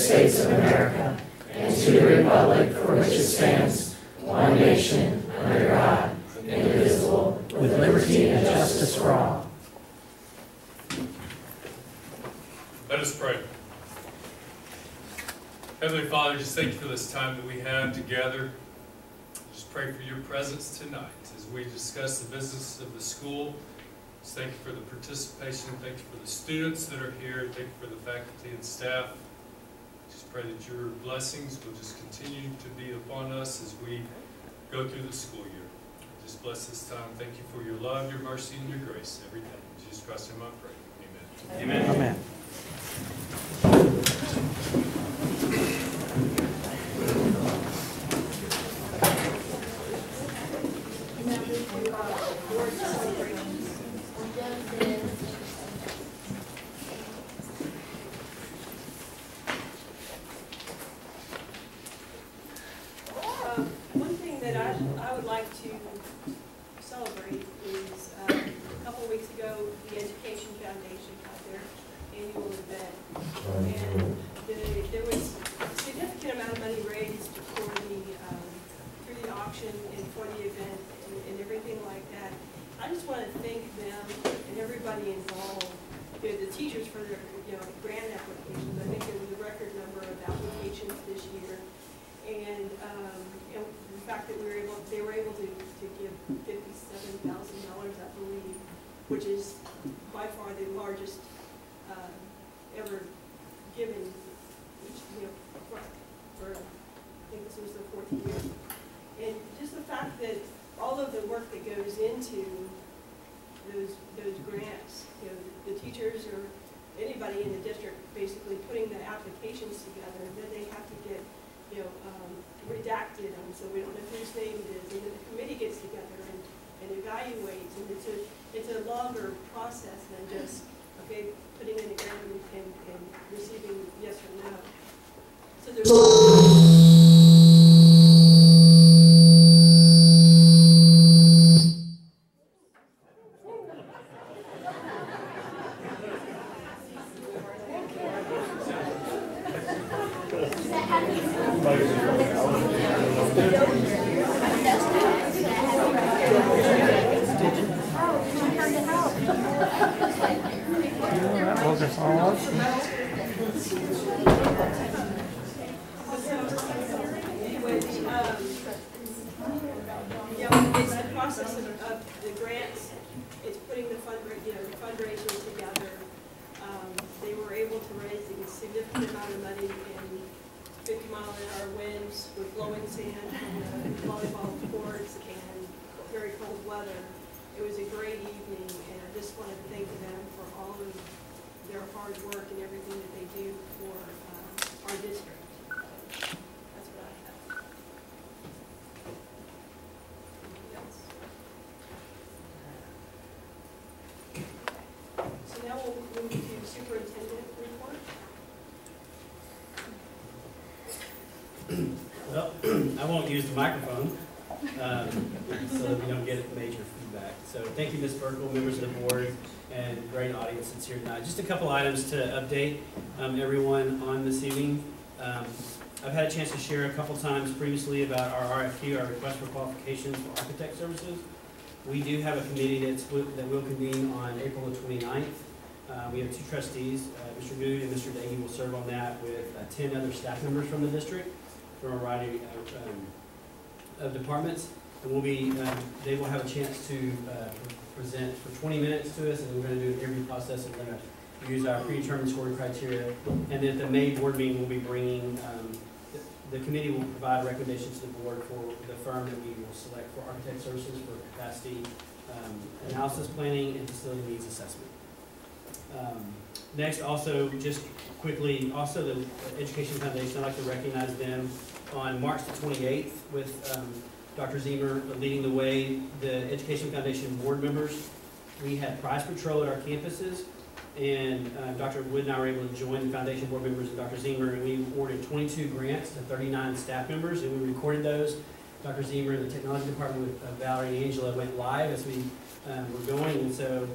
States of America and to the republic for which it stands, one nation, under God, indivisible, with liberty and justice for all. Let us pray. Heavenly Father, just thank you for this time that we have together. Just pray for your presence tonight as we discuss the business of the school. Just thank you for the participation. Thank you for the students that are here. Thank you for the faculty and staff. Just pray that your blessings will just continue to be upon us as we go through the school year. Just bless this time. Thank you for your love, your mercy, and your grace every day. In Jesus Christ's name I pray. Amen. Amen. Amen. One thing that I would like to celebrate is a couple weeks ago, the Education Foundation had their annual event. And there was a significant amount of money raised for through the auction and for the event and everything like that. I just want to thank them and everybody involved, the teachers for their grant applications. I think there was a record number of applications this year. And the fact that they were able to give $57,000, I believe, which is by far the largest ever given. For I think this was the 4th year, and just the fact that all of the work that goes into those grants, the teachers or anybody in the district basically putting the applications together, and then they have to get redacted them so we don't know whose name it is, and then the committee gets together and evaluates, and it's a longer process than just putting in a grant and receiving yes or no. So there's a lot it's the process of the grants. It's putting the fundraising together. They were able to raise a significant amount of money in 50-mile-an-hour winds with blowing sand and volleyball courts and very cold weather. It was a great evening, and I just want to thank them for all of their hard work and everything that they do for our district. That's what I have. So now we'll move to superintendent report. Well, I won't use the microphone so that we don't get major feedback. So thank you, Ms. Burkle, members of the board, and great audience that's here tonight. Just a couple items to update everyone on this evening. I've had a chance to share a couple times previously about our RFQ, our request for qualifications for architect services. We do have a committee that will convene on April the 29th. We have 2 trustees, Mr. Good and Mr. Dagey will serve on that with 10 other staff members from the district from a variety of departments. And we'll be, they will have a chance to present for 20 minutes to us, and we're going to do an interview process, and we're going to use our predetermined scoring criteria. And then at the May board meeting, we'll be bringing, the committee will provide recommendations to the board for the firm that we will select for architect services for capacity analysis planning and facility needs assessment. Next, also, just quickly, also the Education Foundation, I'd like to recognize them on March the 28th with Dr. Zemer leading the way. The Education Foundation board members, we had prize patrol at our campuses, and Dr. Wood and I were able to join the foundation board members and Dr. Zemer, and we awarded 22 grants to 39 staff members, and we recorded those. Dr. Zemer and the technology department with Valerie and Angela went live as we were going, and so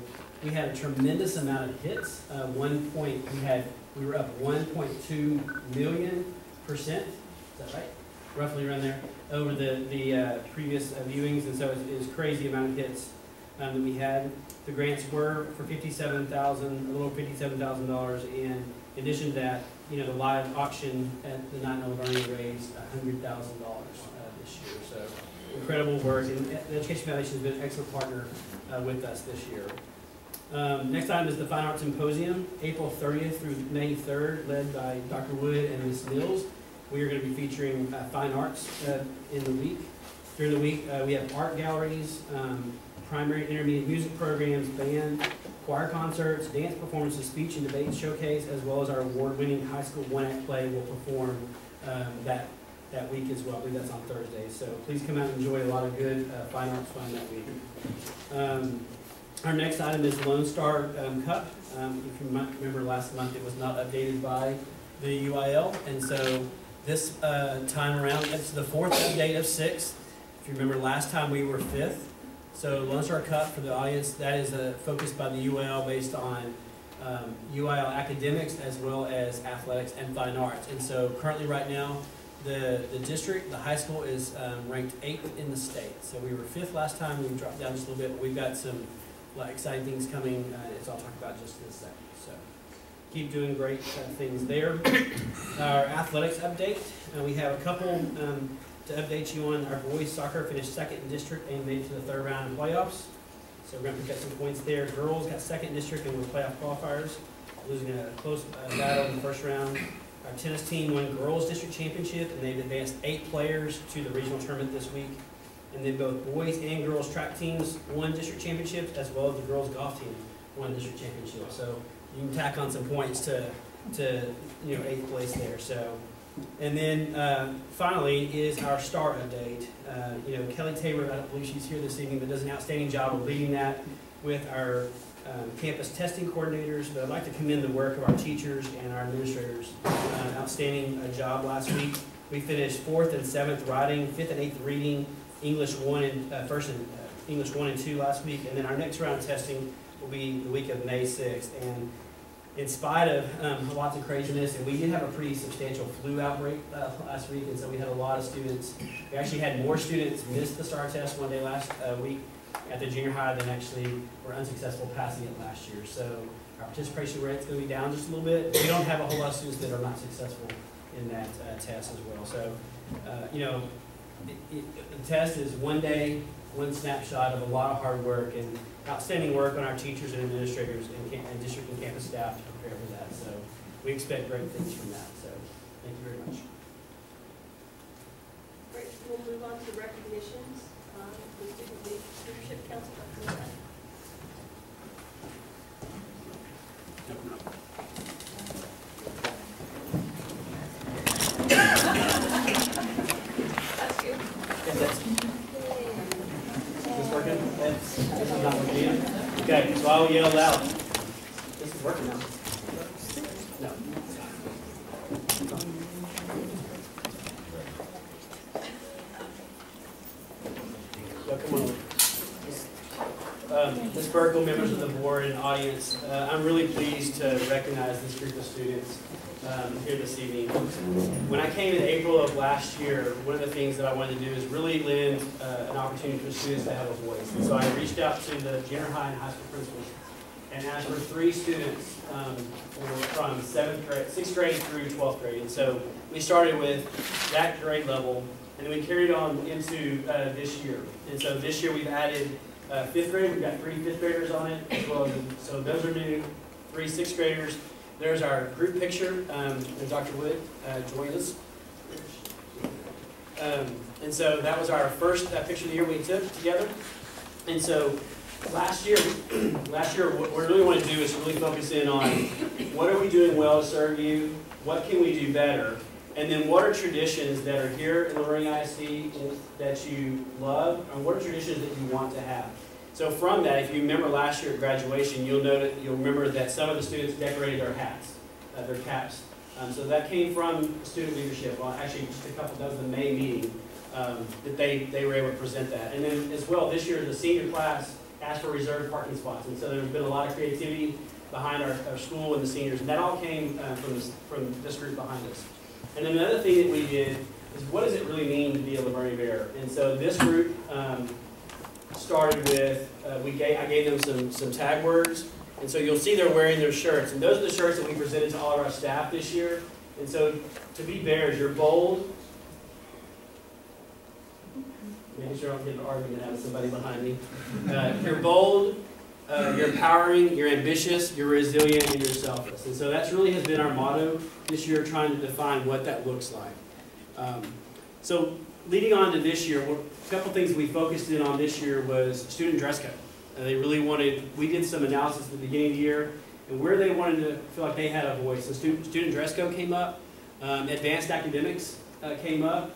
we had a tremendous amount of hits. One point, we had We were up 1.2 million%, is that right? Roughly around there, over the previous viewings, and so it was crazy amount of hits that we had. The grants were for $57,000, a little over $57,000, and in addition to that, you know, the live auction at the Night of Learning raised $100,000 this year. So incredible work, and the Education Foundation has been an excellent partner with us this year. Next item is the Fine Art Symposium, April 30th through May 3rd, led by Dr. Wood and Ms. Mills. We are going to be featuring fine arts in the week. During the week, we have art galleries, primary and intermediate music programs, band, choir concerts, dance performances, speech and debate showcase, as well as our award-winning high school one-act play will perform that week as well. I believe that's on Thursday. So please come out and enjoy a lot of good fine arts fun that week. Our next item is Lone Star Cup. If you might remember last month, it was not updated by the UIL, and so this time around, it's the 4th update of 6. If you remember last time we were 5th. So Lone Star Cup, for the audience, that is focused by the UIL based on UIL academics as well as athletics and fine arts. And so currently right now, the district, the high school is ranked 8th in the state. So we were 5th last time, we dropped down just a little bit, but we've got some exciting things coming, as I'll talk about just in a second. So keep doing great things there. Our athletics update, we have a couple to update you on. Our boys soccer finished 2nd in district and made it to the 3rd round of playoffs. So we're going to pick up some points there. Girls got 2nd in district and were playoff qualifiers, losing a close battle in the 1st round. Our tennis team won girls district championship, and they've advanced 8 players to the regional tournament this week. And then both boys and girls track teams won district championships, as well as the girls golf team won district championship. So you can tack on some points to 8th place there. So, and then finally is our STAR update. Kelly Tabor, I don't believe she's here this evening, but does an outstanding job of leading that with our campus testing coordinators. But I'd like to commend the work of our teachers and our administrators. Outstanding job last week. We finished 4th and 7th writing, 5th and 8th reading, English 1 and English 1 and 2 last week, and then our next round of testing will be the week of May 6th. And in spite of lots of craziness, and we did have a pretty substantial flu outbreak last week, and so we had a lot of students. We actually had more students miss the STAR test one day last week at the junior high than actually were unsuccessful passing it last year. So our participation rate's going to be down just a little bit. We don't have a whole lot of students that are not successful in that test as well. So, the test is one day, one snapshot of a lot of hard work and outstanding work on our teachers and administrators and district and campus staff to prepare for that. So we expect great things from that. So thank you very much. Great. We'll move on to recognitions. The Student Leadership Council. Okay, so I'll yell loud. This is working now. No. Come on. Ms. Burkle, members of the board and audience, I'm really pleased to recognize this group of students here this evening. When I came in April of last year, one of the things that I wanted to do is really lend an opportunity for students to have a voice. And so I reached out to the junior high and high school principals and asked for 3 students from 6th grade through 12th grade. And so we started with that grade level, and then we carried on into this year. And so this year we've added 5th grade. We've got 3 5th graders on it as well. So those are new, 3 6th graders. There's our group picture, and Dr. Wood joined us. And so that was our first picture of the year we took together. And so last year, what we really want to do is really focus in on what are we doing well to serve you, what can we do better, and then what are traditions that are here in Learning ISD that you love, and what are traditions that you want to have. So from that, if you remember last year at graduation, you'll remember that some of the students decorated their hats, their caps. So that came from student leadership. Well, actually, just a couple. That was the May meeting that they were able to present that. And then as well, this year the senior class asked for reserved parking spots, and so there's been a lot of creativity behind our school and the seniors. And that all came from this group behind us. And then another thing that we did is, what does it really mean to be a Livonia Bear? And so this group started with, I gave them some tag words. And so you'll see they're wearing their shirts. And those are the shirts that we presented to all of our staff this year. And so to be bears, you're bold. Making sure I don't get an argument out of somebody behind me. You're bold, you're empowering, you're ambitious, you're resilient, and you're selfless. And so that's really has been our motto this year, trying to define what that looks like. So leading on to this year, a couple things we focused in on this year was student dress code. They really wanted, we did some analysis at the beginning of the year, and where they wanted to feel like they had a voice. So student dress code came up, advanced academics came up,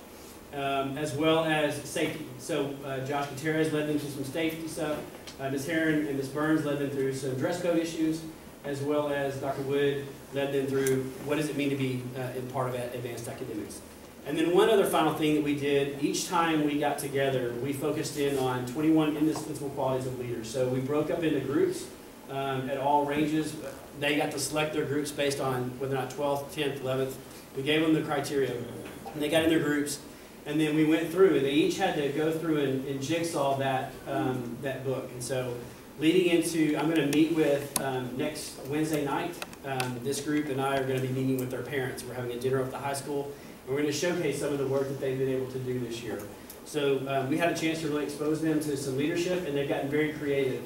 as well as safety. So Josh Gutierrez led them through some safety stuff. Ms. Herron and Ms. Burns led them through some dress code issues, as well as Dr. Wood led them through what does it mean to be in part of advanced academics. And then one other final thing that we did, each time we got together, we focused in on 21 indispensable qualities of leaders. So we broke up into groups at all ranges. They got to select their groups based on whether or not 12th, 10th, 11th. We gave them the criteria, and they got in their groups. And then we went through, and they each had to go through and jigsaw that book. And so leading into, I'm going to meet with next Wednesday night. This group and I are going to be meeting with their parents. We're having a dinner at the high school. And we're going to showcase some of the work that they've been able to do this year. So we had a chance to really expose them to some leadership, and they've gotten very creative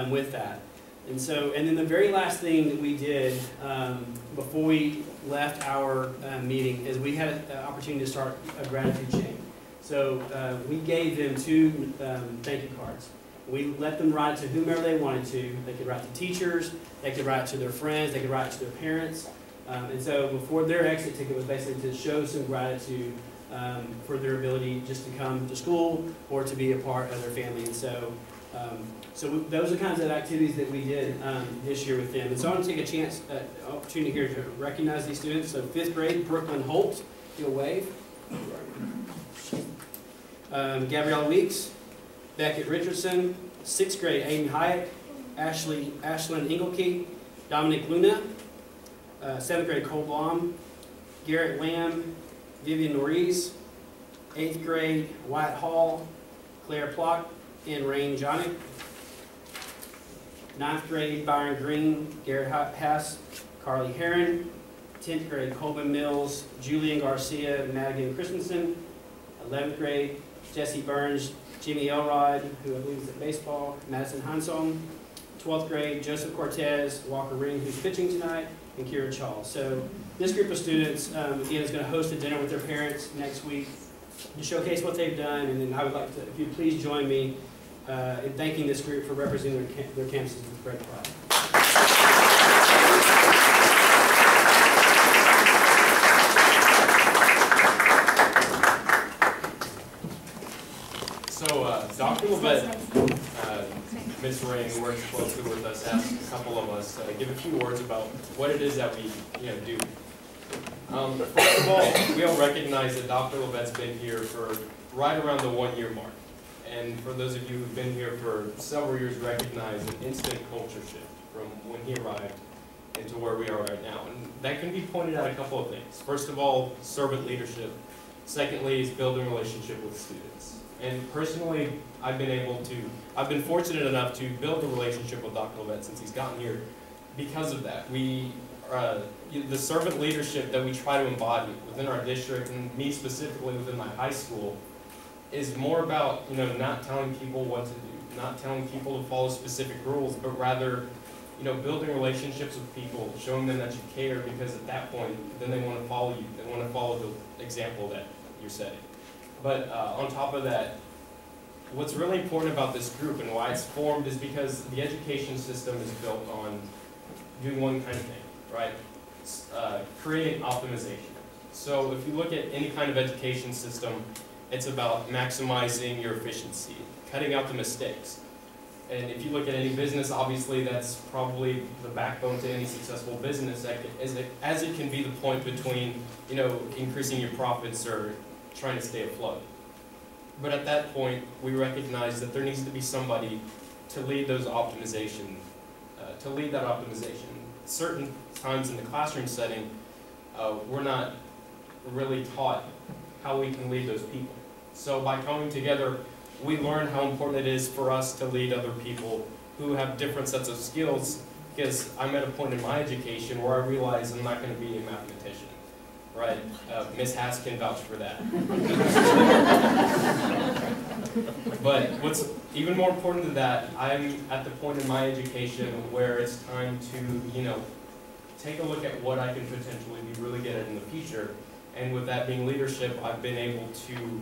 with that. And then the very last thing that we did before we left our meeting is we had an opportunity to start a gratitude chain. So we gave them 2 thank you cards. We let them write to whomever they wanted to. They could write to teachers, they could write to their friends, they could write to their parents. And so before their exit ticket was basically to show some gratitude for their ability just to come to school or to be a part of their family. And so those are kinds of activities that we did this year with them. And so I want to take a chance, opportunity here to recognize these students. So 5th grade, Brooklyn Holt, you'll wave. Gabrielle Weeks, Beckett Richardson, 6th grade, Aiden Hyatt, Ashlyn Engelke, Dominic Luna, 7th grade, Cole Baum, Garrett Lamb, Vivian Norris, 8th grade, Wyatt Hall, Claire Plock, and Rain Johnnick. 9th grade, Byron Green, Garrett Hass, Carly Herron. 10th grade, Colvin Mills, Julian Garcia, Madigan Christensen. 11th grade, Jesse Burns, Jimmy Elrod, who I believe is at baseball, Madison Hansong. 12th grade, Joseph Cortez, Walker Ring, who's pitching tonight, and Kira Chall. So this group of students, again, is going to host a dinner with their parents next week to showcase what they've done. And then I would like to, if you'd please join me in thanking this group for representing their campuses with great pride. So Dr. Lvisd, Ms. Ray, who works closely with us, asked a couple of us to give a few words about what it is that we do. First of all, we all recognize that Dr. Lvisd's been here for right around the 1-year mark. And for those of you who've been here for several years, recognize an instant culture shift from when he arrived into where we are right now. And that can be pointed at a couple of things. First of all, servant leadership. Secondly, is building a relationship with students. And personally, I've been fortunate enough to build a relationship with Dr. Lvisd since he's gotten here because of that. The servant leadership that we try to embody within our district, and me specifically within my high school, is more about not telling people what to do, not telling people to follow specific rules, but rather building relationships with people, showing them that you care, because at that point, then they want to follow you. They want to follow the example that you're setting. But on top of that, what's really important about this group and why it's formed is because the education system is built on doing one kind of thing, right? Creating optimization. So if you look at any kind of education system, it's about maximizing your efficiency, cutting out the mistakes. And if you look at any business, obviously that's probably the backbone to any successful business, as it can be the point between increasing your profits or trying to stay afloat. But at that point, we recognize that there needs to be somebody to lead those optimization to lead that optimization. Certain times in the classroom setting, we're not really taught how we can lead those people. So by coming together, we learn how important it is for us to lead other people who have different sets of skills, because I'm at a point in my education where I realize I'm not going to be a mathematician, right? Ms. Hass can vouch for that. But what's even more important than that, I'm at the point in my education where it's time to, take a look at what I can potentially be really good at in the future. And with that being leadership, I've been able to,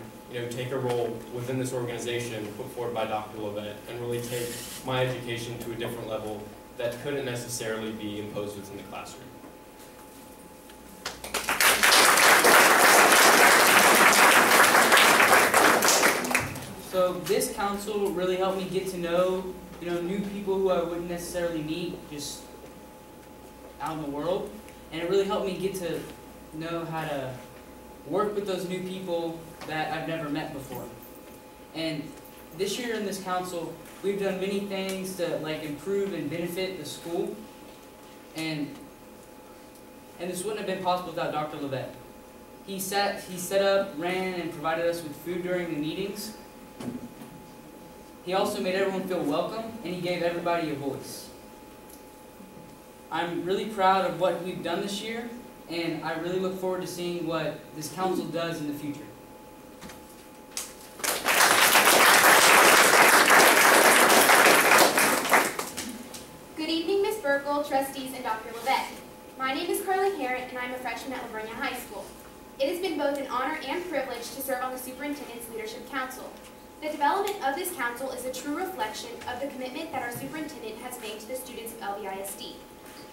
take a role within this organization put forward by Dr. Lvisd and really take my education to a different level that couldn't necessarily be imposed within the classroom. So this council really helped me get to know, new people who I wouldn't necessarily meet just out in the world, and it really helped me get to know how to work with those new people that I've never met before. And this year in this council, we've done many things to improve and benefit the school, and this wouldn't have been possible without Dr. Lvisd. He set up, ran, and provided us with food during the meetings. He also made everyone feel welcome, and he gave everybody a voice. I'm really proud of what we've done this year, and I really look forward to seeing what this council does in the future. Good evening, Ms. Burkle, trustees, and Dr. Lvisd. My name is Carly Harrett, and I'm a freshman at Livonia High School. It has been both an honor and privilege to serve on the Superintendent's Leadership Council. The development of this council is a true reflection of the commitment that our superintendent has made to the students of Lvisd.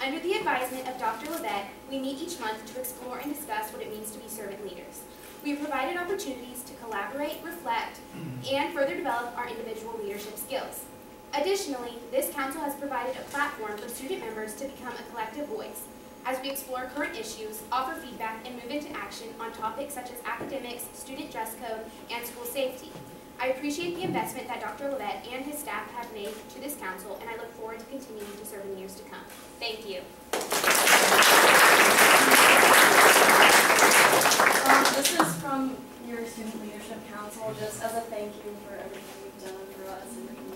Under the advisement of Dr. Lvisd, we meet each month to explore and discuss what it means to be servant leaders. We have provided opportunities to collaborate, reflect, and further develop our individual leadership skills. Additionally, this council has provided a platform for student members to become a collective voice as we explore current issues, offer feedback, and move into action on topics such as academics, student dress code, and school safety. I appreciate the investment that Dr. Lvisd and his staff have made to this council, and I look forward to continuing to serve in the years to come. Thank you. This is from your Student Leadership Council, just as a thank you for everything you've done for us in the community.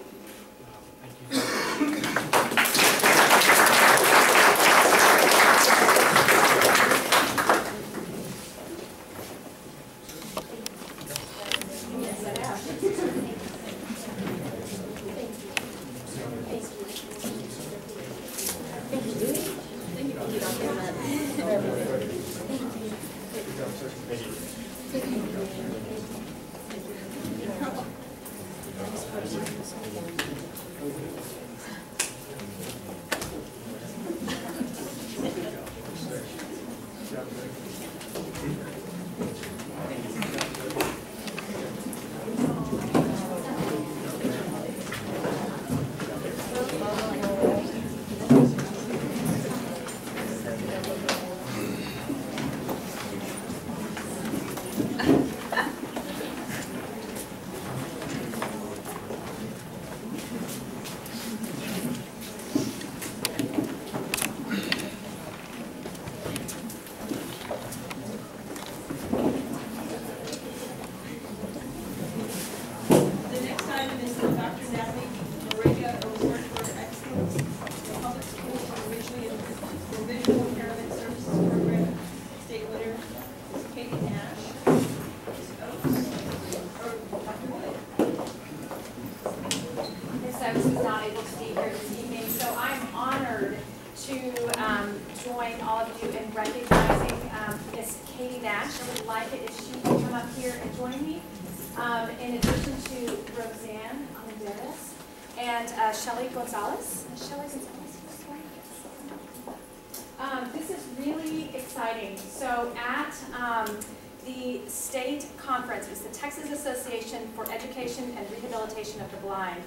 join all of you in recognizing Miss Katie Nash. I would like it if she could come up here and join me. In addition to Roseanne Almendarez and Shelly Gonzalez. Shelly Gonzalez, this is really exciting. So at the state conference, it's the Texas Association for Education and Rehabilitation of the Blind,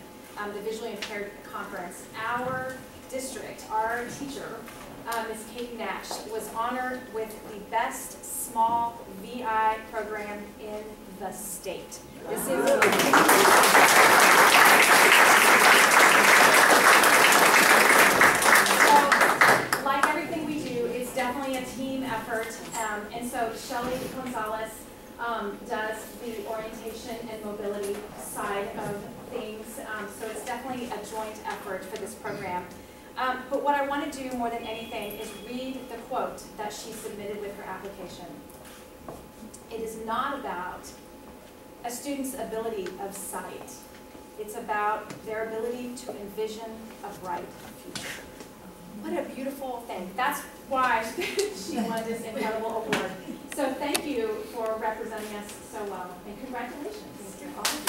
the Visually Impaired Conference, our district, our teacher, Ms. Katie Nash, was honored with the best small VI program in the state. This is So Shelley Gonzalez does the orientation and mobility side of things. So it's definitely a joint effort for this program. But what I want to do more than anything is read the quote that she submitted with her application. It is not about a student's ability of sight. It's about their ability to envision a bright future. What a beautiful thing. That's why she won this incredible award. So thank you for representing us so well, and congratulations. All of you.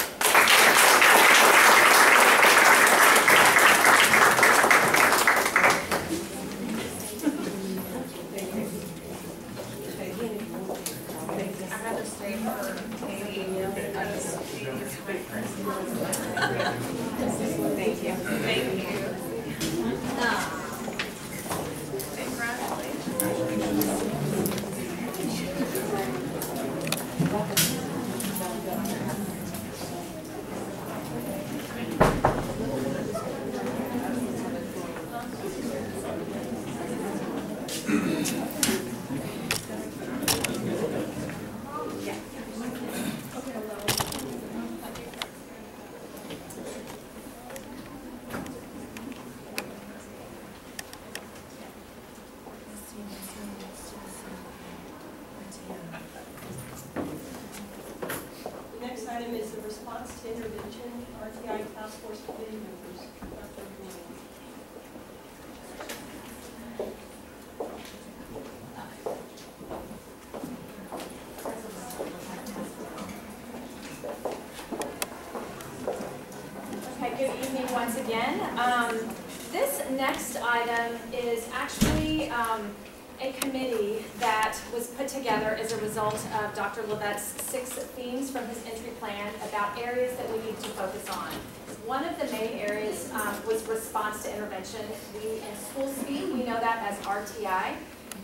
I'd rather stay for maybe Thank you. Thank you. The next item is the response to intervention, RTI Task Force Committee members. Dr. Williams. Okay, good evening once again. This next item is actually a committee that was put together as a result of Dr. Lvisd's 6 themes from his entry plan about areas that we need to focus on. One of the main areas was response to intervention. We, in school speak, we know that as RTI.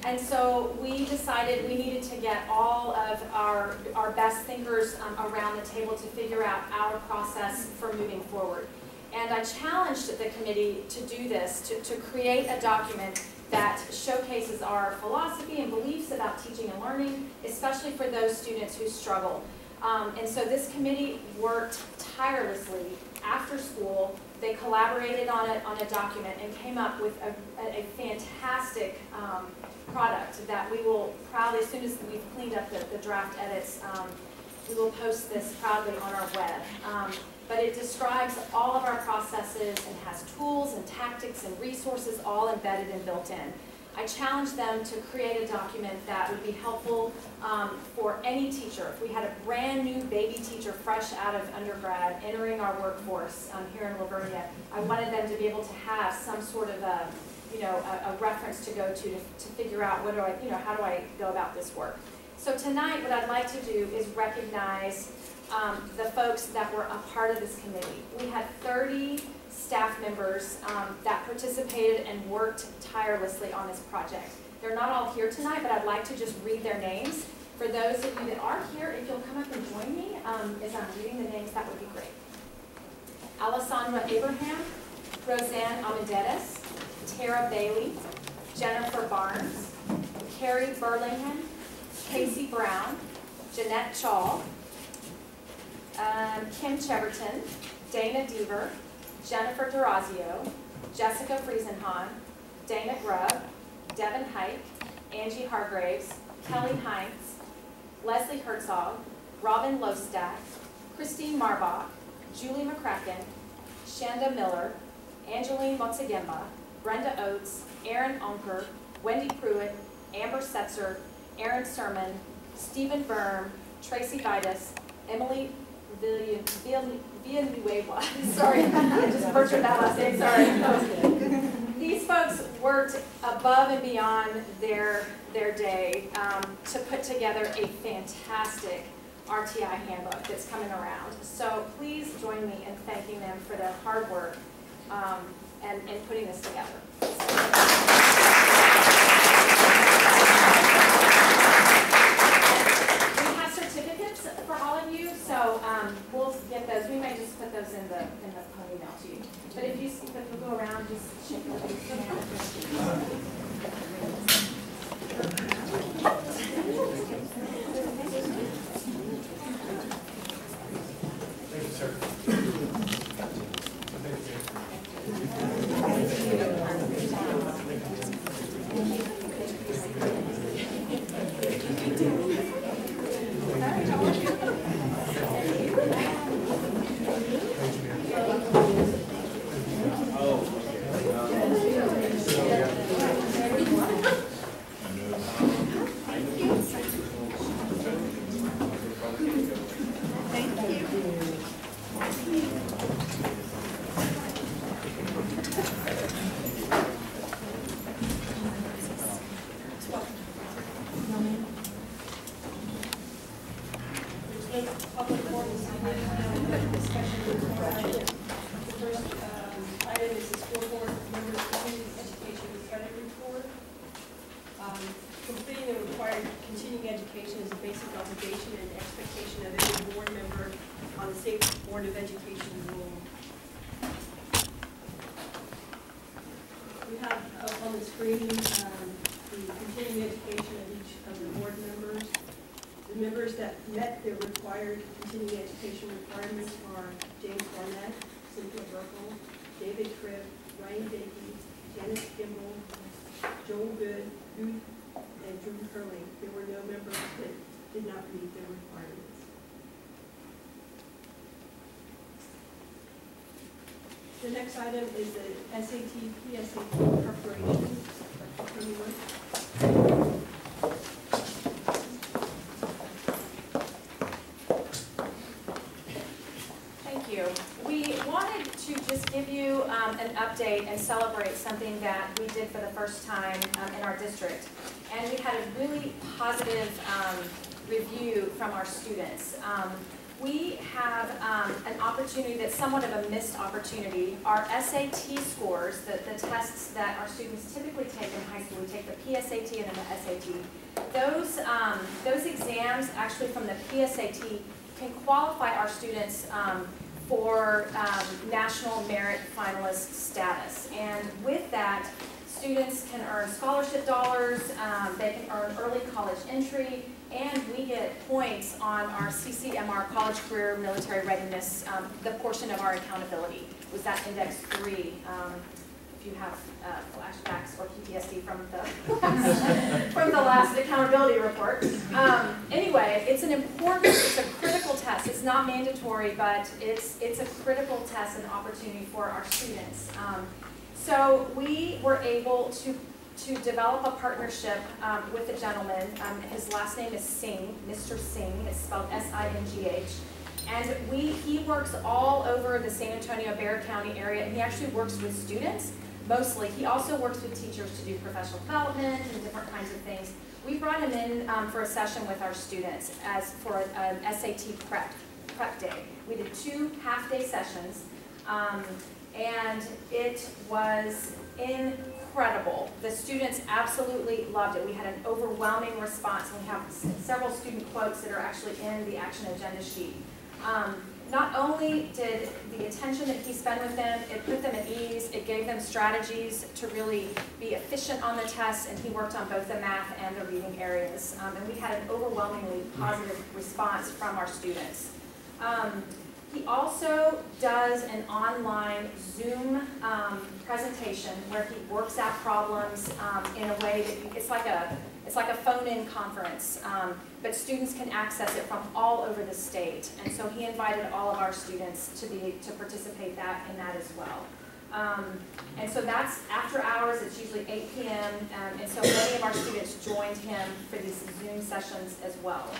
And so we decided we needed to get all of our best thinkers around the table to figure out our process for moving forward. And I challenged the committee to do this, to create a document that showcases our philosophy and beliefs about teaching and learning, especially for those students who struggle. And so this committee worked tirelessly after school. They collaborated on a document and came up with a fantastic product that we will proudly, as soon as we've cleaned up the draft edits, we will post this proudly on our web. But it describes all of our processes and has tools and tactics and resources all embedded and built in. I challenged them to create a document that would be helpful for any teacher. If we had a brand new baby teacher fresh out of undergrad entering our workforce here in Lavernia, I wanted them to be able to have some sort of a reference to go to figure out how do I go about this work. So tonight, what I'd like to do is recognize the folks that were a part of this committee. We had 30 staff members that participated and worked tirelessly on this project. They're not all here tonight, but I'd like to just read their names. For those of you that are here, if you'll come up and join me as I'm reading the names, that would be great. Alessandra Abraham, Roseanne Amendetes, Tara Bailey, Jennifer Barnes, Carrie Burlington, Casey Brown, Jeanette Chall, Kim Cheverton, Dana Deaver, Jennifer Durazio, Jessica Friesenhahn, Dana Grubb, Devin Hike, Angie Hargraves, Kelly Heinz, Leslie Herzog, Robin Lostak, Christine Marbach, Julie McCracken, Shanda Miller, Angeline Motsagemba, Brenda Oates, Aaron Onker, Wendy Pruitt, Amber Setzer, Aaron Sermon, Stephen Berm, Tracy Vitus, Emily Villanueva. Sorry, I just butchered that last name, sorry. These folks worked above and beyond their day to put together a fantastic RTI handbook that's coming around. So please join me in thanking them for their hard work and putting this together. We have certificates for all of you, so we'll get those. We may just put those in the email to you. But if you go around, just shake your hand. public forum this evening, discussion regarding the first item is the school board members' community education credit report. Completing the required continuing education is a basic obligation and expectation of any board member on the State Board of Education rule. We have up on the screen the continuing education of each of the board members. The members that met their required continuing education requirements are James Barnett, Cynthia Burkle, David Cribb, Ryan Dakey, Janice Kimball, Joel Good, and Drew Curling. There were no members that did not meet their requirements. The next item is the SAT, PSAT preparation. Thank you. We wanted to just give you an update and celebrate something that we did for the first time in our district. And we had a really positive review from our students. We have an opportunity that's somewhat of a missed opportunity. Our SAT scores, the tests that our students typically take in high school, we take the PSAT and then the SAT. Those exams actually from the PSAT can qualify our students for national merit finalist status. And with that, students can earn scholarship dollars, they can earn early college entry, and we get points on our CCMR College Career Military Readiness, the portion of our accountability. Was that index 3? If you have flashbacks or PTSD from the last accountability report. Anyway, it's a critical test. It's not mandatory, but it's a critical test and opportunity for our students. So we were able to develop a partnership with a gentleman. His last name is Singh, Mr. Singh. It's spelled S-I-N-G-H. And he works all over the San Antonio, Bexar County area, and he actually works with students, mostly. He also works with teachers to do professional development and different kinds of things. We brought him in for a session with our students for an SAT prep day. We did 2 half-day sessions, and it was incredible. The students absolutely loved it. We had an overwhelming response, and we have several student quotes that are actually in the action agenda sheet. Not only did the attention that he spent with them, it put them at ease, it gave them strategies to really be efficient on the test, and he worked on both the math and the reading areas. And we had an overwhelmingly positive response from our students. He also does an online Zoom presentation where he works out problems in a way that it's like a phone-in conference, but students can access it from all over the state. And so he invited all of our students to participate in that as well. And so that's after hours. It's usually 8 p.m. And so many of our students joined him for these Zoom sessions as well.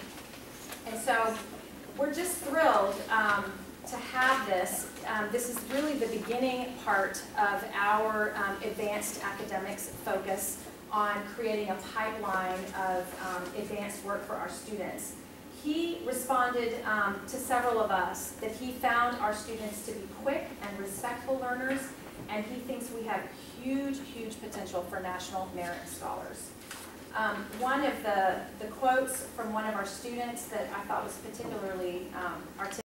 And so we're just thrilled to have this. This is really the beginning part of our advanced academics focus on creating a pipeline of advanced work for our students. He responded to several of us that he found our students to be quick and respectful learners, and he thinks we have huge, huge potential for national merit scholars. One of the quotes from one of our students that I thought was particularly articulate